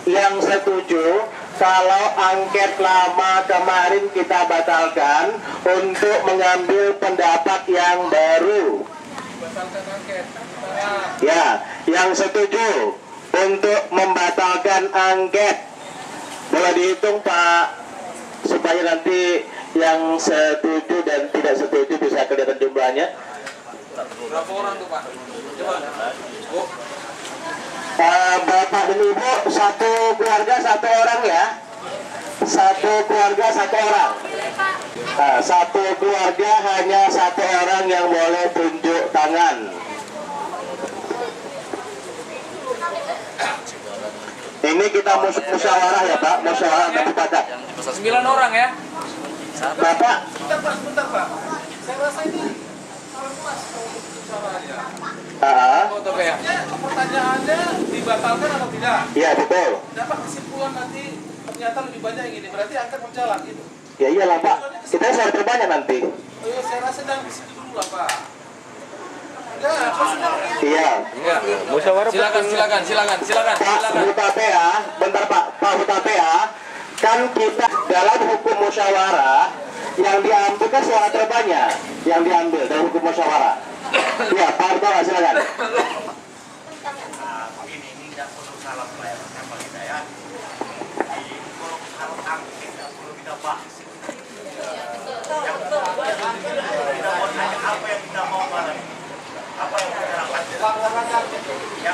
yang setuju kalau angket lama kemarin kita batalkan untuk mengambil pendapat yang baru. Ya, yang setuju untuk membatalkan angket. Boleh dihitung Pak, supaya nanti yang setuju dan tidak setuju bisa kelihatan jumlahnya. Berapa orang tuh Pak? Coba. Bapak dan Ibu, satu keluarga satu orang ya. Satu keluarga satu orang. Satu keluarga hanya satu orang yang boleh tunjuk tangan. Ini kita musyawarah ya Pak, musyawarah sepakat. 9 orang ya. Bapak. Sebentar Pak. Saya rasa ini caranya. Ah, Pertanyaannya dibatalkan atau tidak? iya betul. Dapat kesimpulan nanti ternyata lebih banyak yang ini, berarti angket berjalan gitu. Ya iyalah Pak, kita soal terbanyak nanti. Oh iya, saya rasa jangan di situ dulu lah Pak. Enggak, maksudnya Iya. Musyawarah silakan. Pak Hutapea, bentar Pak Hutapea, kan kita dalam hukum musyawarah yang diambil kan suara terbanyak yang diambil dalam hukum musyawarah. Iya, Pak Hutapea silakan. Begini, ini tidak perlu salah pelayanan apa kita ya. Kalau kalau angket tidak perlu kita bahas. Yang kita mau tanya apa yang kita mau malam ini. Apa yang kita lakukan? Ya.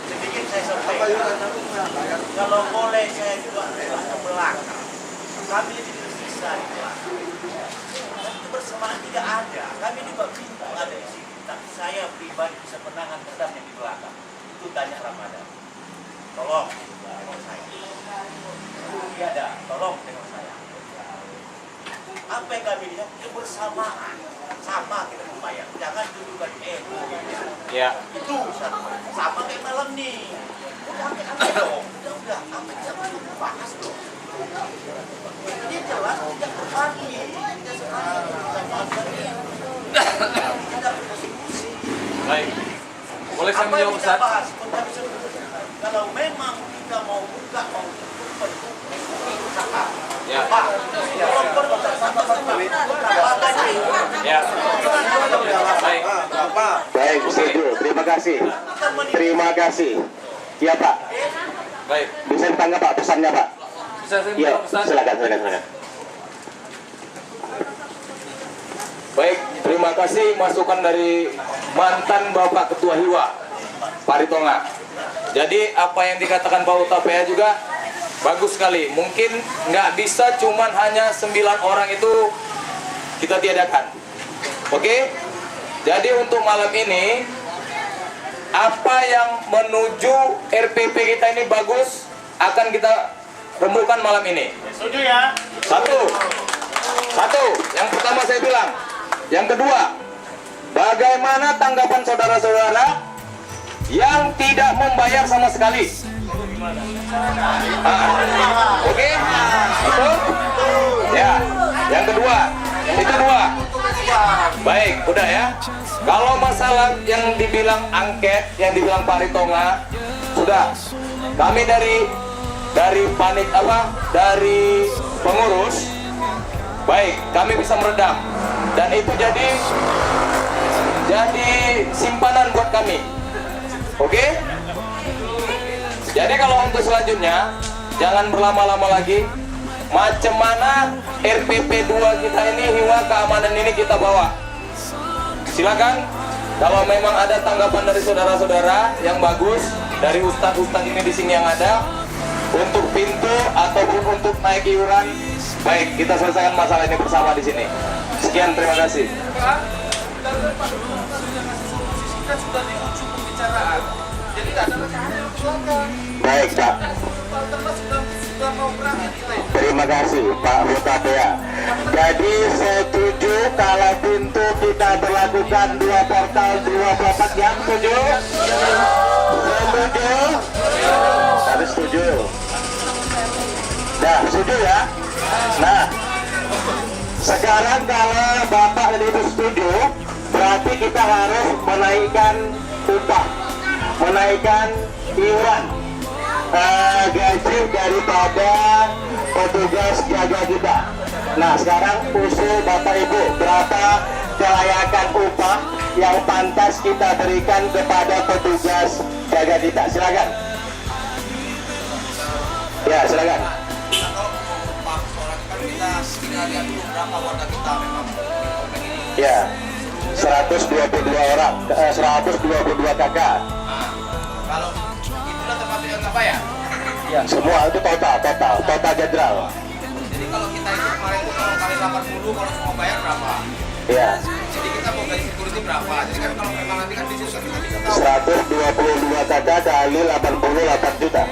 Sedikit saya sampaikan. Kalau boleh saya juga ke belakang. Kami jadi tersisa di belakang. Dan kebersamaan tidak ada. Kami juga bingung ada di sini. Tapi saya pribadi bisa menahan dendam yang di belakang. Itu tanya Ramadan. Tolong tengok saya. Iya ada. Tolong tengok saya. Apa yang kami lihat? Kebersamaan. Sama kita membayar. Jangan dudukan ego. Ya. Itu sama kayak malam nih. Udah dong. Udah. Apa yang kita perlu bahas dong? Dia jelas tidak berbagi. Tidak seperti kita bahas. Tidak berdiskusi. Baik. Boleh saya Apa menjawab yang kita Ustaz? bahas? Kalau memang kita mau buka, mau Ya. kalau perlu Ya. Baik. Baik, setuju. Terima kasih. Terima kasih. Iya Pak, Baik. bisa ditangkap Pak pesannya Pak. Bisa saya Iya, menjawab Ustaz? silakan. Baik, terima kasih masukan dari mantan Bapak Ketua Hiwa, Paritonga. Jadi apa yang dikatakan Pak Hutapea juga bagus sekali. Mungkin nggak bisa cuman hanya 9 orang itu kita tiadakan. Oke? Jadi untuk malam ini, apa yang menuju RPP kita ini bagus akan kita rembukan malam ini. setuju ya? Satu, yang pertama saya bilang. Yang kedua, bagaimana tanggapan saudara-saudara yang tidak membayar sama sekali? Oke? Betul? Ya. Yang kedua, itu dua. Baik, udah ya. Kalau masalah yang dibilang angket, yang dibilang Paritonga, sudah. Kami dari pengurus, baik, kami bisa meredam. Dan itu jadi simpanan buat kami. Oke? Jadi kalau untuk selanjutnya, jangan berlama-lama lagi. Macam mana RPP 2 kita ini, Hiwa keamanan ini kita bawa. Silakan. Kalau memang ada tanggapan dari saudara-saudara yang bagus, dari ustadz-ustadz ini di sini yang ada, untuk pintu ataupun untuk naik iuran, baik, kita selesaikan masalah ini bersama di sini. Sekian, terima kasih. Kita sudah di ujung pembicaraan. Jadi tidak ada lagi yang belakang. Baik Pak, Sudah mau berakhir kita ini. terima kasih Pak Hutapea. Jadi setuju kalau pintu kita berlakukan 2 portal 24 jam, setuju? Setuju? Harus setuju. Nah, setuju ya? Nah, sekarang kalau Bapak dan Ibu setuju, berarti kita harus menaikkan upah, menaikkan iuran gaji daripada petugas jaga kita. Nah, sekarang usul Bapak Ibu, berapa kelayakan upah yang pantas kita berikan kepada petugas jaga kita? Silakan. Ya, silakan. Ya, 122 orang, 122 kakak. Kalau itulah termasuk yang nggak bayar. Ya, semua itu total jenderal. Jadi kalau kita itu kemarin itu kalau kali 80, kalau semua bayar berapa? Ya, Jadi kita mau gaji security berapa? Jadi kan kalau memang nanti kan di situ kita bisa tahu. 122 kakak kali 88 juta.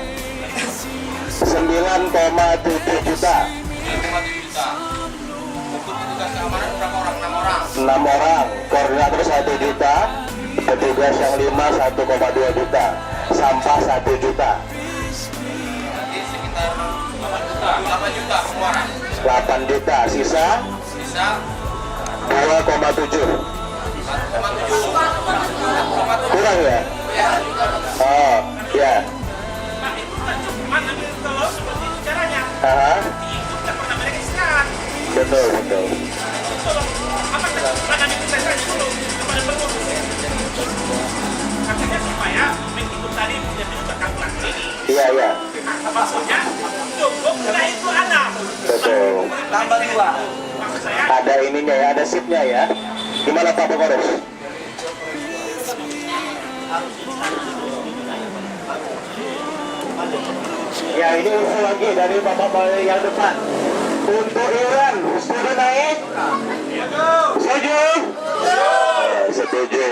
9,7 juta. 9,7 juta. Untuk petugas keamanan berapa orang? 6 orang. 6 orang, koordinator 1 juta, petugas yang 5 1,2 juta, sampah 1 juta. Jadi sekitar 8 juta pengeluaran. 8 juta, sisa 2,7. Kurang ya? Oh, ya. Nah, itu kan cuma ambil telur seperti itu caranya. Aha. Itu tidak pernah mereka istirahat. Betul, betul. Apa kan ambil istirahat dulu kepada pengurus. Katanya supaya mengikut tadi punya juga kalkulasi ini. Iya, iya. Maksudnya cukup karena itu anak. Betul. Tambah 2. Maksud saya Ada ininya ya, ada sipnya ya. Gimana Pak Pengurus? Ya, ini usul lagi dari bapak-bapak yang depan. Untuk iuran, setuju naik? Setuju? Setuju.